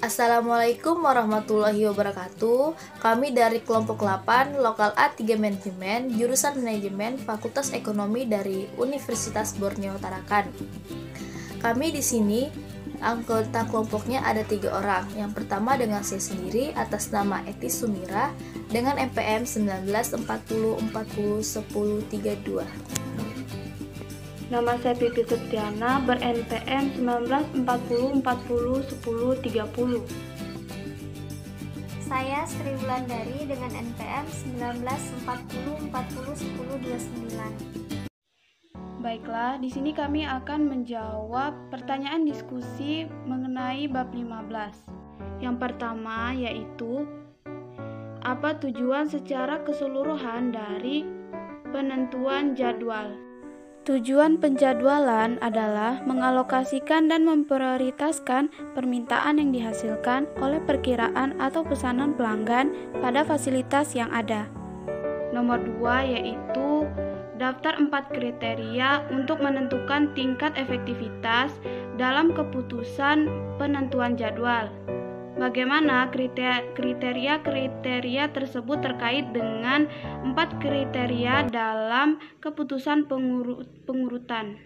Assalamualaikum warahmatullahi wabarakatuh. Kami dari kelompok 8 Lokal A3 Manajemen, jurusan Manajemen Fakultas Ekonomi dari Universitas Borneo Tarakan. Kami di sini anggota kelompoknya ada 3 orang. Yang pertama dengan saya sendiri atas nama Eti Sumira dengan NPM 1940401032. Nama saya Pipi Septiana ber-NPM 1940401030. Saya Sri Wulandari dengan NPM 1940401029. Baiklah, di sini kami akan menjawab pertanyaan diskusi mengenai bab 15. Yang pertama yaitu, apa tujuan secara keseluruhan dari penentuan jadwal? Tujuan penjadwalan adalah mengalokasikan dan memprioritaskan permintaan yang dihasilkan oleh perkiraan atau pesanan pelanggan pada fasilitas yang ada. Nomor 2 yaitu daftar 4 kriteria untuk menentukan tingkat efektivitas dalam keputusan penentuan jadwal. Bagaimana kriteria tersebut terkait dengan 4 kriteria dalam keputusan pengurutan.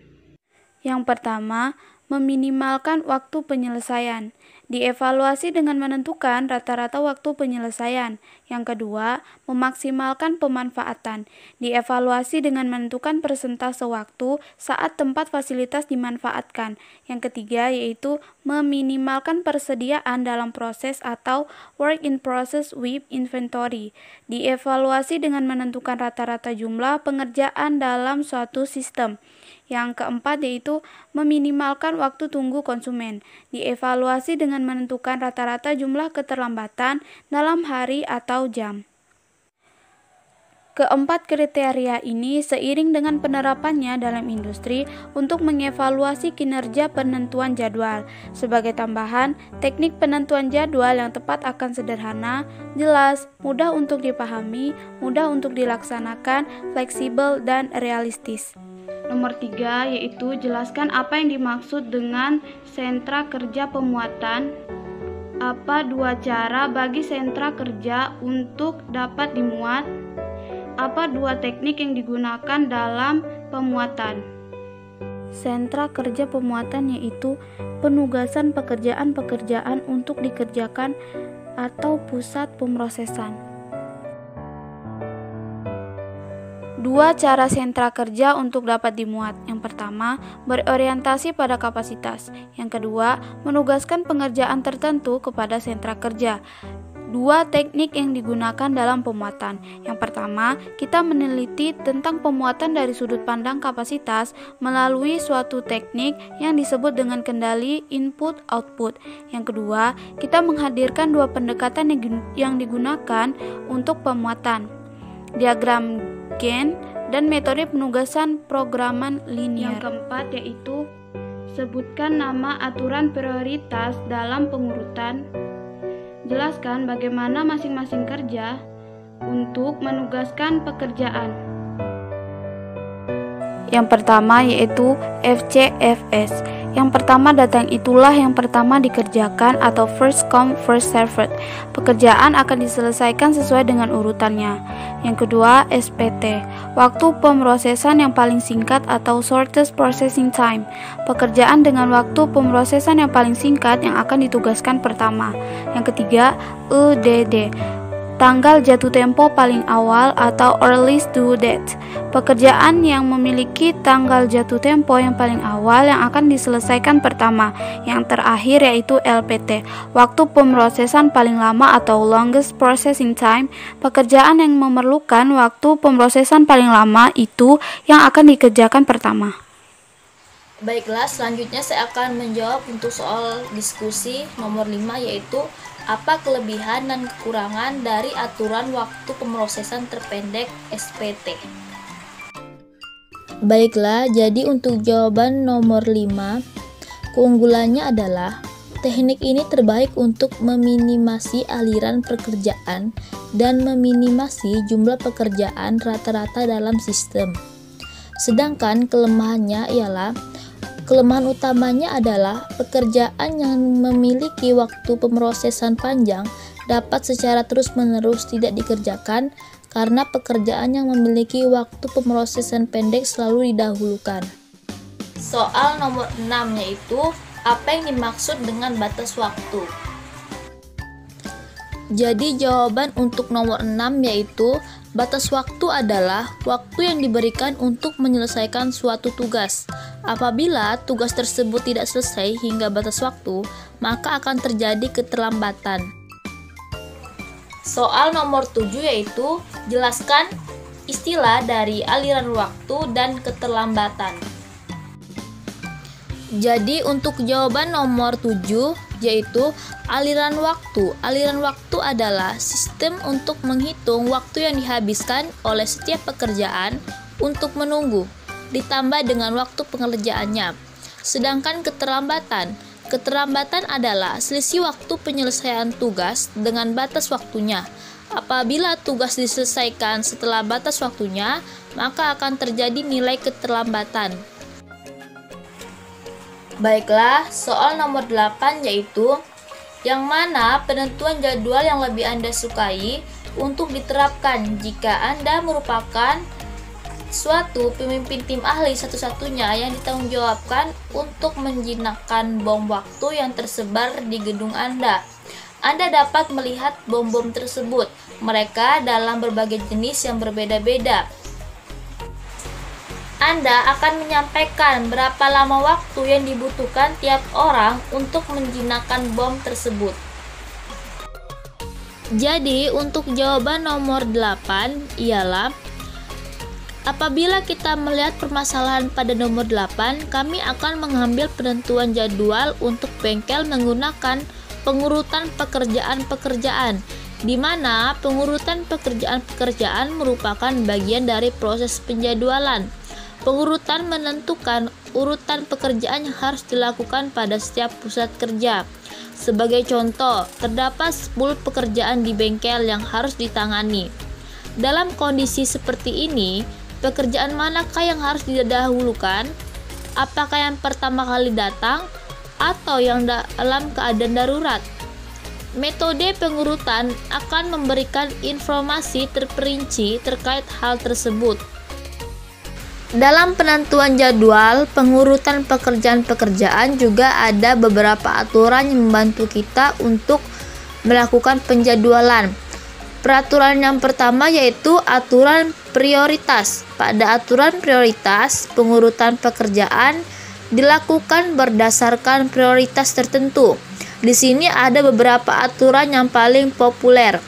Yang pertama, meminimalkan waktu penyelesaian. Dievaluasi dengan menentukan rata-rata waktu penyelesaian. Yang kedua, memaksimalkan pemanfaatan. Dievaluasi dengan menentukan persentase waktu saat tempat fasilitas dimanfaatkan. Yang ketiga yaitu meminimalkan persediaan dalam proses atau work in process with inventory. Dievaluasi dengan menentukan rata-rata jumlah pengerjaan dalam suatu sistem. Yang keempat yaitu meminimalkan waktu tunggu konsumen. Dievaluasi dengan menentukan rata-rata jumlah keterlambatan dalam hari atau jam. Keempat kriteria ini seiring dengan penerapannya dalam industri untuk mengevaluasi kinerja penentuan jadwal. Sebagai tambahan, teknik penentuan jadwal yang tepat akan sederhana, jelas, mudah untuk dipahami, mudah untuk dilaksanakan, fleksibel, dan realistis. Nomor 3 yaitu jelaskan apa yang dimaksud dengan sentra kerja pemuatan. Apa 2 cara bagi sentra kerja untuk dapat dimuat? Apa 2 teknik yang digunakan dalam pemuatan? Sentra kerja pemuatan yaitu penugasan pekerjaan-pekerjaan untuk dikerjakan atau pusat pemrosesan. 2 cara sentra kerja untuk dapat dimuat. Yang pertama, berorientasi pada kapasitas. Yang kedua, menugaskan pengerjaan tertentu kepada sentra kerja. 2 teknik yang digunakan dalam pemuatan. Yang pertama, kita meneliti tentang pemuatan dari sudut pandang kapasitas melalui suatu teknik yang disebut dengan kendali input-output. Yang kedua, kita menghadirkan 2 pendekatan yang digunakan untuk pemuatan. Diagram Gantt dan metode penugasan programan linear. Yang keempat yaitu sebutkan nama aturan prioritas dalam pengurutan. Jelaskan bagaimana masing-masing kerja untuk menugaskan pekerjaan. Yang pertama yaitu FCFS. Yang pertama datang itulah yang pertama dikerjakan atau first come first served. Pekerjaan akan diselesaikan sesuai dengan urutannya. Yang kedua SPT, waktu pemrosesan yang paling singkat atau shortest processing time. Pekerjaan dengan waktu pemrosesan yang paling singkat yang akan ditugaskan pertama. Yang ketiga EDD, tanggal jatuh tempo paling awal atau earliest due date. Pekerjaan yang memiliki tanggal jatuh tempo yang paling awal yang akan diselesaikan pertama. Yang terakhir yaitu LPT, waktu pemrosesan paling lama atau longest processing time. Pekerjaan yang memerlukan waktu pemrosesan paling lama itu yang akan dikerjakan pertama. Baiklah, selanjutnya saya akan menjawab untuk soal diskusi nomor 5 yaitu apa kelebihan dan kekurangan dari aturan waktu pemrosesan terpendek SPT. Baiklah, jadi untuk jawaban nomor 5, keunggulannya adalah teknik ini terbaik untuk meminimasi aliran pekerjaan dan meminimasi jumlah pekerjaan rata-rata dalam sistem. Sedangkan kelemahannya ialah Kelemahan utamanya adalah pekerjaan yang memiliki waktu pemrosesan panjang dapat secara terus-menerus tidak dikerjakan karena pekerjaan yang memiliki waktu pemrosesan pendek selalu didahulukan. Soal nomor 6 yaitu apa yang dimaksud dengan batas waktu? Jadi jawaban untuk nomor 6 yaitu batas waktu adalah waktu yang diberikan untuk menyelesaikan suatu tugas. Apabila tugas tersebut tidak selesai hingga batas waktu, maka akan terjadi keterlambatan. Soal nomor 7 yaitu jelaskan istilah dari aliran waktu dan keterlambatan. Jadi untuk jawaban nomor 7 yaitu aliran waktu. Aliran waktu adalah sistem untuk menghitung waktu yang dihabiskan oleh setiap pekerjaan untuk menunggu, ditambah dengan waktu pengerjaannya. Sedangkan keterlambatan adalah selisih waktu penyelesaian tugas dengan batas waktunya. Apabila tugas diselesaikan setelah batas waktunya, maka akan terjadi nilai keterlambatan. Baiklah, soal nomor 8 yaitu yang mana penentuan jadwal yang lebih Anda sukai untuk diterapkan jika Anda merupakan suatu pemimpin tim ahli satu-satunya yang ditanggungjawabkan untuk menjinakkan bom waktu yang tersebar di gedung Anda. Anda dapat melihat bom-bom tersebut, mereka dalam berbagai jenis yang berbeda-beda. Anda akan menyampaikan berapa lama waktu yang dibutuhkan tiap orang untuk menjinakkan bom tersebut. Jadi, untuk jawaban nomor 8 ialah apabila kita melihat permasalahan pada nomor 8, kami akan mengambil penentuan jadwal untuk bengkel menggunakan pengurutan pekerjaan-pekerjaan, di mana pengurutan pekerjaan-pekerjaan merupakan bagian dari proses penjadwalan. Pengurutan menentukan urutan pekerjaan yang harus dilakukan pada setiap pusat kerja. Sebagai contoh, terdapat 10 pekerjaan di bengkel yang harus ditangani. Dalam kondisi seperti ini, pekerjaan manakah yang harus didahulukan? Apakah yang pertama kali datang atau yang dalam keadaan darurat? Metode pengurutan akan memberikan informasi terperinci terkait hal tersebut. Dalam penentuan jadwal pengurutan pekerjaan-pekerjaan juga ada beberapa aturan yang membantu kita untuk melakukan penjadwalan. Peraturan yang pertama yaitu aturan prioritas. Pada aturan prioritas, pengurutan pekerjaan dilakukan berdasarkan prioritas tertentu. Di sini ada beberapa aturan yang paling populer.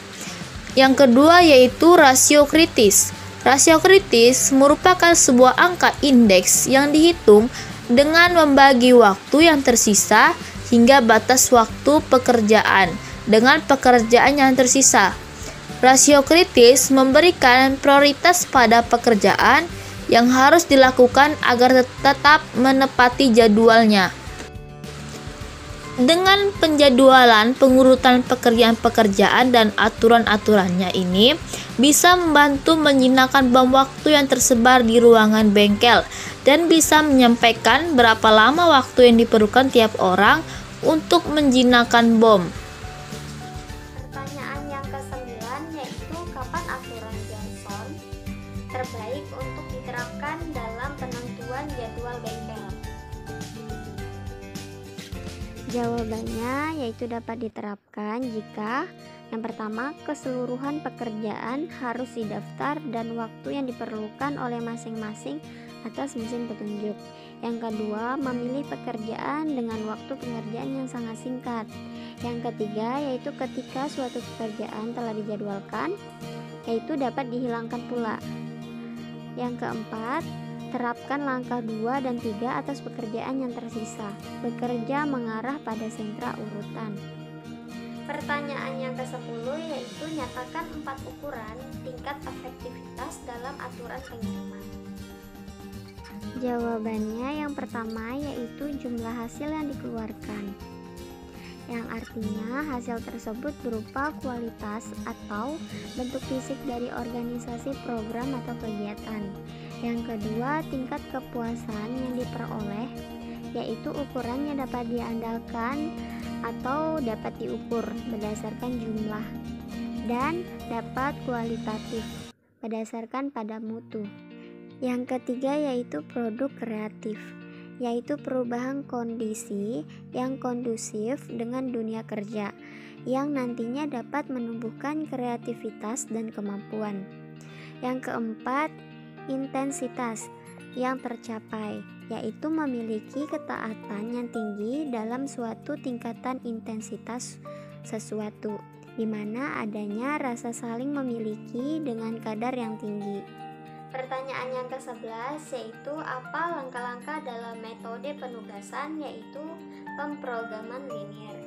Yang kedua yaitu rasio kritis. Rasio kritis merupakan sebuah angka indeks yang dihitung dengan membagi waktu yang tersisa hingga batas waktu pekerjaan dengan pekerjaan yang tersisa. Rasio kritis memberikan prioritas pada pekerjaan yang harus dilakukan agar tetap menepati jadwalnya. Dengan penjadwalan pengurutan pekerjaan-pekerjaan dan aturan-aturannya ini bisa membantu menjinakkan bom waktu yang tersebar di ruangan bengkel dan bisa menyampaikan berapa lama waktu yang diperlukan tiap orang untuk menjinakkan bom. Pertanyaan yang ke-9 yaitu kapan aturan Johnson terbaik untuk diterapkan dalam penentuan jadwal bengkel? Jawabannya yaitu dapat diterapkan jika yang pertama, keseluruhan pekerjaan harus didaftar dan waktu yang diperlukan oleh masing-masing atas mesin petunjuk. Yang kedua, memilih pekerjaan dengan waktu pengerjaan yang sangat singkat. Yang ketiga, yaitu ketika suatu pekerjaan telah dijadwalkan, yaitu dapat dihilangkan pula. Yang keempat, terapkan langkah 2 dan 3 atas pekerjaan yang tersisa. Bekerja mengarah pada sentra urutan. Pertanyaan yang ke-10 yaitu nyatakan 4 ukuran tingkat efektivitas dalam aturan pengiriman. Jawabannya yang pertama yaitu jumlah hasil yang dikeluarkan, yang artinya hasil tersebut berupa kualitas atau bentuk fisik dari organisasi program atau kegiatan. Yang kedua, tingkat kepuasan yang diperoleh, yaitu ukurannya dapat diandalkan atau dapat diukur berdasarkan jumlah, dan dapat kualitatif berdasarkan pada mutu. Yang ketiga yaitu produk kreatif, yaitu perubahan kondisi yang kondusif dengan dunia kerja, yang nantinya dapat menumbuhkan kreativitas dan kemampuan. Yang keempat, intensitas yang tercapai, yaitu memiliki ketaatan yang tinggi dalam suatu tingkatan intensitas sesuatu, di mana adanya rasa saling memiliki dengan kadar yang tinggi. Pertanyaan yang ke-11 yaitu apa langkah-langkah dalam metode penugasan, yaitu pemrograman linier.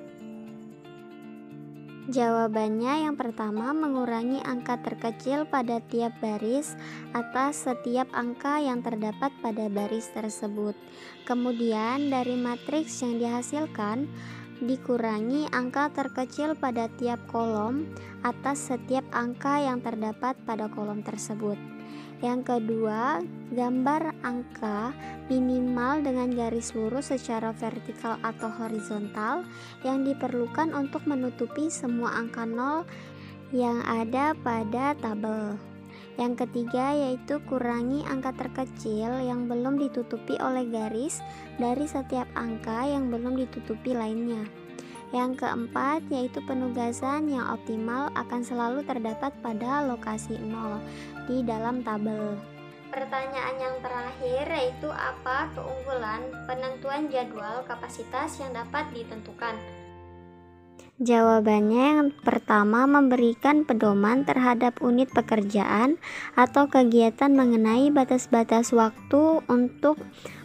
Jawabannya yang pertama, mengurangi angka terkecil pada tiap baris atas setiap angka yang terdapat pada baris tersebut. Kemudian dari matriks yang dihasilkan dikurangi angka terkecil pada tiap kolom atas setiap angka yang terdapat pada kolom tersebut. Yang kedua, gambar angka minimal dengan garis lurus secara vertikal atau horizontal yang diperlukan untuk menutupi semua angka 0 yang ada pada tabel. Yang ketiga yaitu kurangi angka terkecil yang belum ditutupi oleh garis dari setiap angka yang belum ditutupi lainnya. Yang keempat yaitu penugasan yang optimal akan selalu terdapat pada lokasi 0 di dalam tabel. Pertanyaan yang terakhir yaitu apa keunggulan penentuan jadwal kapasitas yang dapat ditentukan? Jawabannya yang pertama, memberikan pedoman terhadap unit pekerjaan atau kegiatan mengenai batas-batas waktu untuk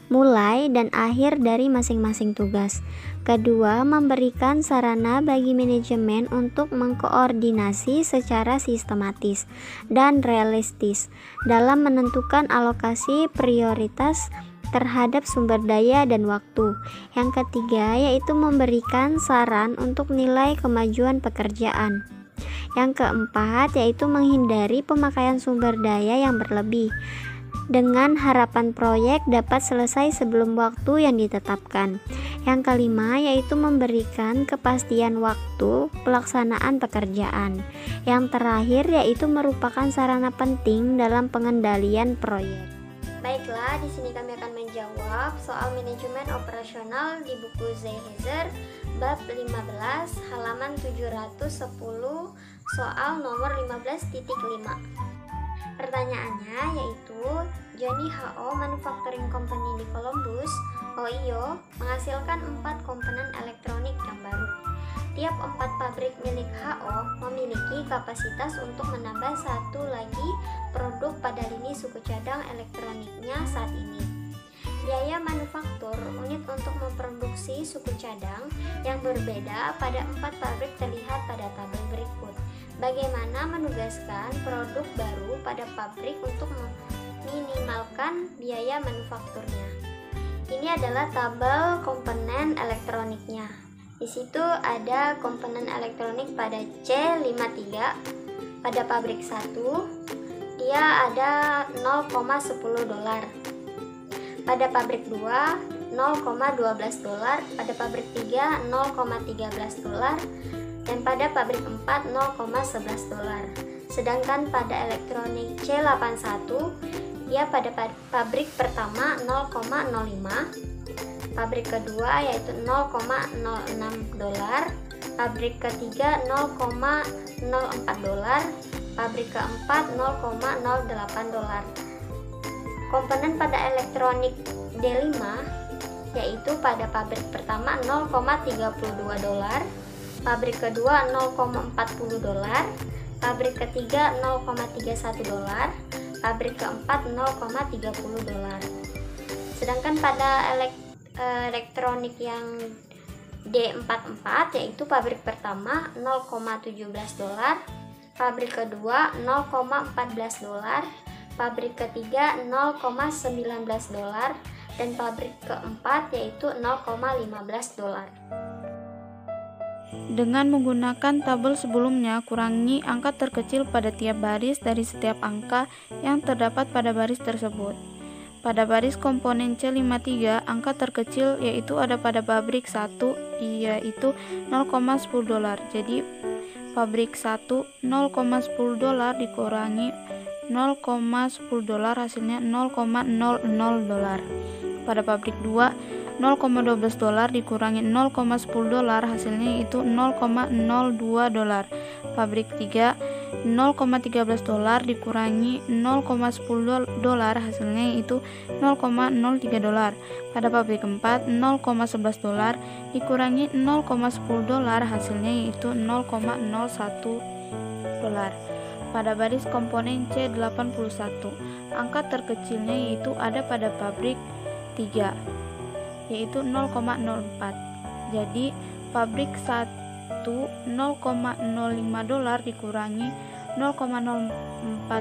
mulai dan akhir dari masing-masing tugas. Kedua, memberikan sarana bagi manajemen untuk mengkoordinasi secara sistematis dan realistis dalam menentukan alokasi prioritas terhadap sumber daya dan waktu. Yang ketiga yaitu memberikan saran untuk nilai kemajuan pekerjaan. Yang keempat yaitu menghindari pemakaian sumber daya yang berlebih dengan harapan proyek dapat selesai sebelum waktu yang ditetapkan. Yang kelima yaitu memberikan kepastian waktu pelaksanaan pekerjaan. Yang terakhir yaitu merupakan sarana penting dalam pengendalian proyek. Baiklah, di sini kami akan menjawab soal manajemen operasional di buku Zeihezer bab 15 halaman 710 soal nomor 15.5. Pertanyaannya yaitu Johnny H.O. Manufacturing Company di Columbus, Ohio menghasilkan 4 komponen elektronik yang baru. Tiap 4 pabrik milik H.O. memiliki kapasitas untuk menambah 1 lagi produk pada lini suku cadang elektroniknya saat ini. Biaya manufaktur unit untuk memproduksi suku cadang yang berbeda pada 4 pabrik terlihat pada tabel berikut. Bagaimana menugaskan produk baru pada pabrik untuk meminimalkan biaya manufakturnya? Ini adalah tabel komponen elektroniknya. Di situ ada komponen elektronik pada C53 pada pabrik 1, dia ada $0,10. Pada pabrik 2, $0,12, pada pabrik 3, $0,13, dan pada pabrik 4, $0,11. Sedangkan pada elektronik C81, dia pada pabrik pertama $0,05, pabrik kedua yaitu $0,06, pabrik ketiga $0,04, pabrik keempat $0,08. Komponen pada elektronik D5 yaitu pada pabrik pertama $0,32, pabrik kedua $0,40, pabrik ketiga $0,31, pabrik keempat $0,30. Sedangkan pada elektronik yang D44 yaitu pabrik pertama $0,17, pabrik kedua $0,14, pabrik ketiga $0,19, dan pabrik keempat yaitu $0,15. Dengan menggunakan tabel sebelumnya, kurangi angka terkecil pada tiap baris dari setiap angka yang terdapat pada baris tersebut. Pada baris komponen C53, angka terkecil yaitu ada pada pabrik 1, yaitu 0,10 dolar. Jadi pabrik 1 0,10 dolar dikurangi 0,10 dolar, hasilnya 0,00 dolar. Pada pabrik 2 0,12 dolar dikurangi 0,10 dolar, hasilnya itu 0,02 dolar. Pabrik 3 0,13 dolar dikurangi 0,10 dolar, hasilnya itu 0,03 dolar. Pada pabrik 4 0,11 dolar dikurangi 0,10 dolar, hasilnya yaitu 0,01 dolar. Pada baris komponen C81, angka terkecilnya yaitu ada pada pabrik 3, yaitu 0,04. Jadi pabrik 1 0,05 dolar dikurangi 0,04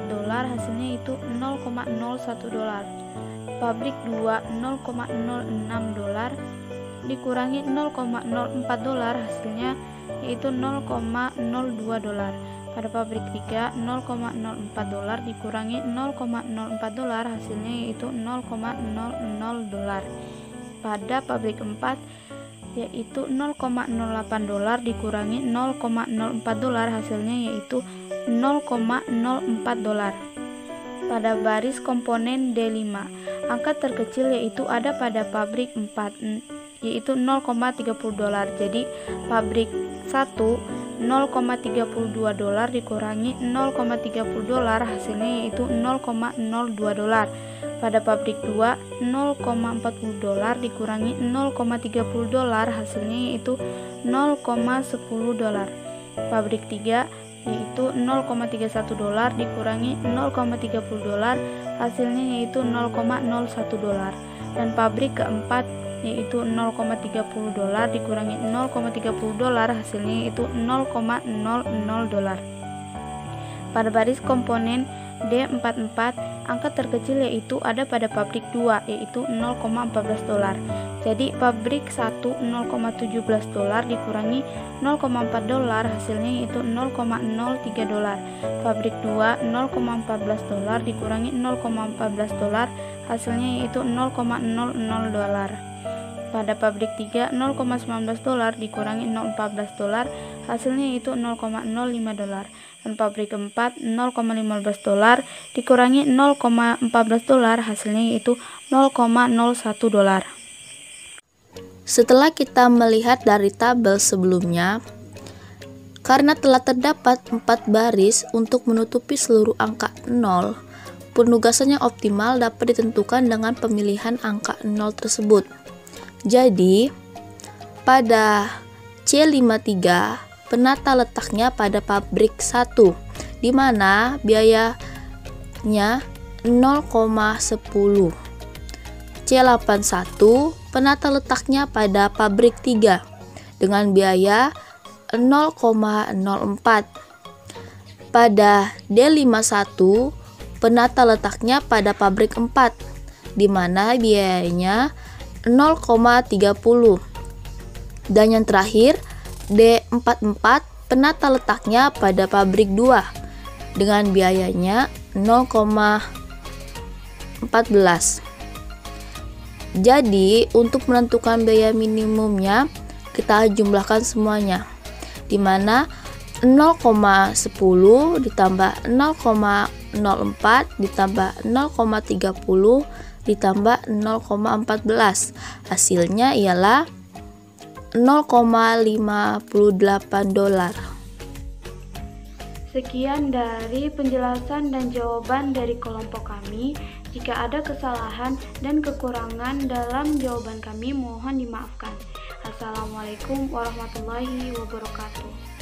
dolar, hasilnya itu 0,01 dolar. Pabrik 2 0,06 dolar dikurangi 0,04 dolar, hasilnya yaitu 0,02 dolar. Pada pabrik 3 0,04 dolar dikurangi 0,04 dolar, hasilnya yaitu 0,00 dolar. Pada pabrik 4 yaitu 0,08 dolar dikurangi 0,04 dolar, hasilnya yaitu 0,04 dolar. Pada baris komponen D5, angka terkecil yaitu ada pada pabrik 4, yaitu 0,30 dolar. Jadi pabrik 1 0,32 dolar dikurangi 0,30 dolar, hasilnya yaitu 0,02 dolar. Pada pabrik 2 0,40 dolar dikurangi 0,30 dolar, hasilnya yaitu 0,10 dolar. Pabrik 3 yaitu 0,31 dolar dikurangi 0,30 dolar, hasilnya yaitu 0,01 dolar. Dan pabrik keempat yaitu 0,30 dolar dikurangi 0,30 dolar, hasilnya yaitu 0,00 dolar. Pada baris komponen D44, angka terkecil yaitu ada pada pabrik 2, yaitu 0,14 dolar. Jadi pabrik 1 0,17 dolar dikurangi 0,4 dolar, hasilnya yaitu 0,03 dolar. Pabrik 2 0,14 dolar dikurangi 0,14 dolar, hasilnya yaitu 0,00 dolar. Pada pabrik 3 0,19 dolar dikurangi 0,14 dolar, hasilnya yaitu 0,05 dolar. Dan pabrik 4 0,15 dolar dikurangi 0,14 dolar, hasilnya yaitu 0,01 dolar. Setelah kita melihat dari tabel sebelumnya, karena telah terdapat 4 baris untuk menutupi seluruh angka 0, penugasan yang optimal dapat ditentukan dengan pemilihan angka 0 tersebut. Jadi, pada C53 penata letaknya pada pabrik 1, di mana biayanya 0,10. C81 penata letaknya pada pabrik 3 dengan biaya 0,04. Pada D51 penata letaknya pada pabrik 4, di mana biayanya 0,30. Dan yang terakhir, D44 penata letaknya pada pabrik 2 dengan biayanya 0,14. Jadi untuk menentukan biaya minimumnya kita jumlahkan semuanya, di mana 0,10 ditambah 0,04 ditambah 0,30 ditambah 0,14, hasilnya ialah 0,58 dolar. Sekian dari penjelasan dan jawaban dari kelompok kami. Jika ada kesalahan dan kekurangan dalam jawaban kami, mohon dimaafkan. Assalamualaikum warahmatullahi wabarakatuh.